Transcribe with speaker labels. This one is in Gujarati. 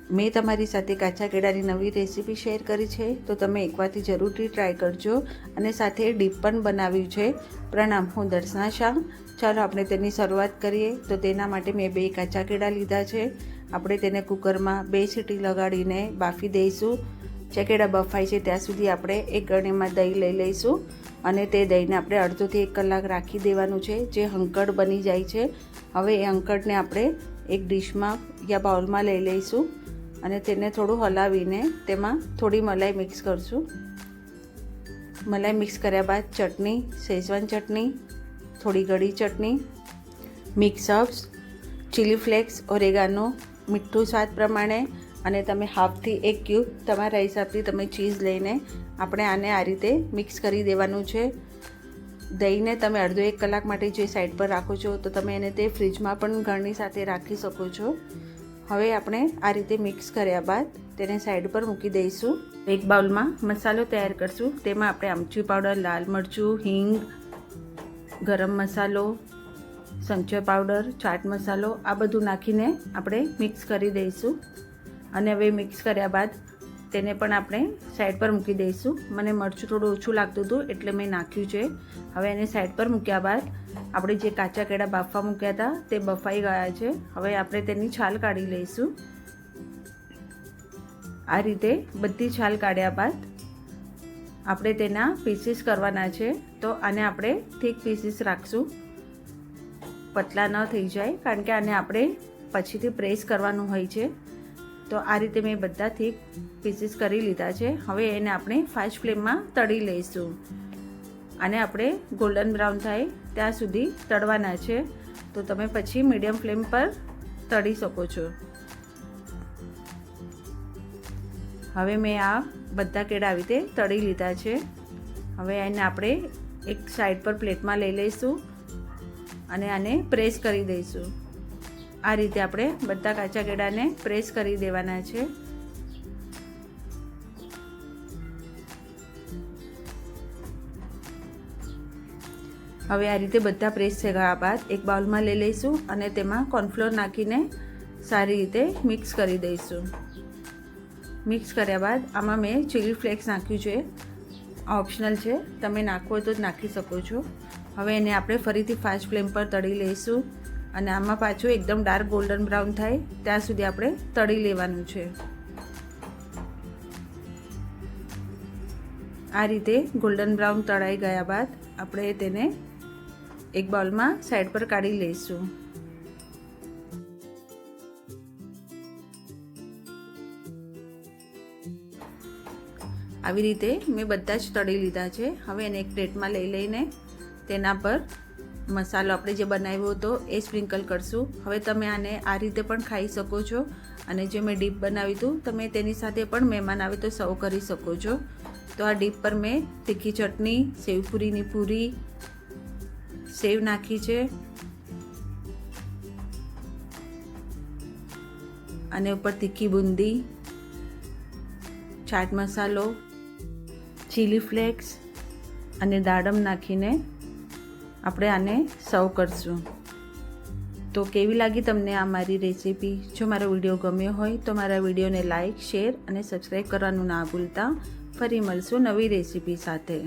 Speaker 1: મેં તમારી સાથે કાચા કેળાની નવી રેસીપી શેર કરી છે, તો તમે એકવારથી જરૂરથી ટ્રાય કરજો અને સાથે ડીપ પણ બનાવ્યું છે। પ્રણામ, હું દર્શના શાહ। ચાલો આપણે તેની શરૂઆત કરીએ। તો તેના માટે મેં 2 કાચા કેળા લીધા છે। આપણે તેને કુકરમાં 2 સીટી લગાડીને બાફી દઈશું। જે કેળા બફાય છે ત્યાં સુધી આપણે એક ગળણીમાં દહીં લઈ લઈશું અને તે દહીંને આપણે અડધોથી 1 કલાક રાખી દેવાનું છે, જે હંકડ બની જાય છે। હવે એ હંકડને આપણે એક ડીશમાં યા બાઉલમાં લઈ લઈશું અને તેને થોડું હલાવીને તેમાં થોડી મલાઈ મિક્સ કરશું। મલાઈ મિક્સ કર્યા બાદ ચટણી, શેઝવાન ચટણી, થોડી ગળી ચટણી, mix herbs, chilli flakes, oregano, મીઠું સ્વાદ પ્રમાણે અને તમે હાફથી 1 ક્યુબ તમારા હિસાબથી તમે ચીઝ લઈને આપણે આને આ રીતે મિક્સ કરી દેવાનું છે। દહીંને તમે અડધો 1 કલાક માટે જે સાઈડ પર રાખો છો, તો તમે એને તે ફ્રીજમાં પણ ગળણી સાથે રાખી શકો છો। હવે આપણે આ રીતે મિક્સ કર્યા બાદ તેને સાઈડ પર મૂકી દઈશું। એક બાઉલમાં મસાલો તૈયાર કરશું। તેમાં આપણે આમચૂર પાવડર, લાલ મરચું, હિંગ, ગરમ મસાલો, સંચર પાવડર, ચાટ મસાલો આ બધું નાખીને આપણે મિક્સ કરી દઈશું અને હવે મિક્સ કર્યા બાદ તેને પણ આપણે સાઈડ પર મૂકી દઈશું। મને મરચું થોડું ઓછું લાગતું હતું એટલે મેં નાખ્યું છે। હવે એને સાઈડ પર મૂક્યા બાદ આપણે જે કાચા કેળા બાફવા મૂક્યા હતા તે બફાઈ ગયા છે। હવે આપણે તેની છાલ કાઢી લઈશું। આ રીતે બધી છાલ કાઢ્યા બાદ આપણે તેના પીસીસ કરવાના છે। તો આને આપણે થીક પીસીસ રાખશું, પતલા ન થઈ જાય, કારણ કે આને આપણે પછીથી પ્રેસ કરવાનું હોય છે। તો આ રીતે મેં બધા થીક પીસીસ કરી લીધા છે। હવે એને આપણે ફાસ્ટ ફ્લેમમાં તળી લઈશું। આને આપણે ગોલ્ડન બ્રાઉન થાય ત્યાં સુધી તળવાના છે, તો તમે પછી મીડિયમ ફ્લેમ પર તળી શકો છો। હવે મેં આ બધા કેળા આવી રીતે તળી લીધા છે। હવે એને આપણે એક સાઈડ પર પ્લેટમાં લઈ લઈશું અને આને પ્રેસ કરી દઈશું। આ રીતે આપણે બધા કાચા કેળાને પ્રેસ કરી દેવાના છે। હવે આ રીતે બધા પ્રેસ થયા બાદ એક બાઉલમાં લઈ લઈશું અને તેમાં કોર્નફ્લોર નાખીને સારી રીતે મિક્સ કરી દઈશું। મિક્સ કર્યા બાદ આમાં મેં ચીલી ફ્લેક્સ નાખ્યું છે, ઓપ્શનલ છે, તમે નાખવો હોય તો જ નાખી શકો છો। હવે એને આપણે ફરીથી ફાસ્ટ ફ્લેમ પર તળી લઈશું અને આમાં પાછું એકદમ ડાર્ક ગોલ્ડન બ્રાઉન થાય ત્યાં સુધી આપણે તળી લેવાનું છે। આ રીતે ગોલ્ડન બ્રાઉન તળાઈ ગયા બાદ આપણે તેને એક બાઉલમાં સાઈડ પર કાઢી લઈશું। આવી રીતે મેં બધા જ તળી લીધા છે। હવે એને એક પ્લેટમાં લઈ લઈને તેના પર મસાલો આપણે જે બનાવ્યો હતો એ સ્પ્રિંકલ કરશું। હવે તમે આને આ રીતે પણ ખાઈ શકો છો અને જે મેં ડીપ બનાવ્યું હતું તમે તેની સાથે પણ મહેમાન આવે તો સર્વ કરી શકો છો। તો આ ડીપ પર મેં તીખી ચટણી, સેવપુરીની પૂરી, સેવ નાખી છે અને ઉપર તીખી બુંદી, ચાટ મસાલો, ચીલી ફ્લેક્સ અને દાડમ નાખીને આપણે આને સર્વ કરશું। તો કેવી લાગી તમને આ મારી રેસીપી? જો મારો વિડીયો ગમ્યો હોય તો મારા વિડીયોને લાઈક, શેર અને સબસ્ક્રાઈબ કરવાનું ના ભૂલતા। ફરી મળશું નવી રેસીપી સાથે।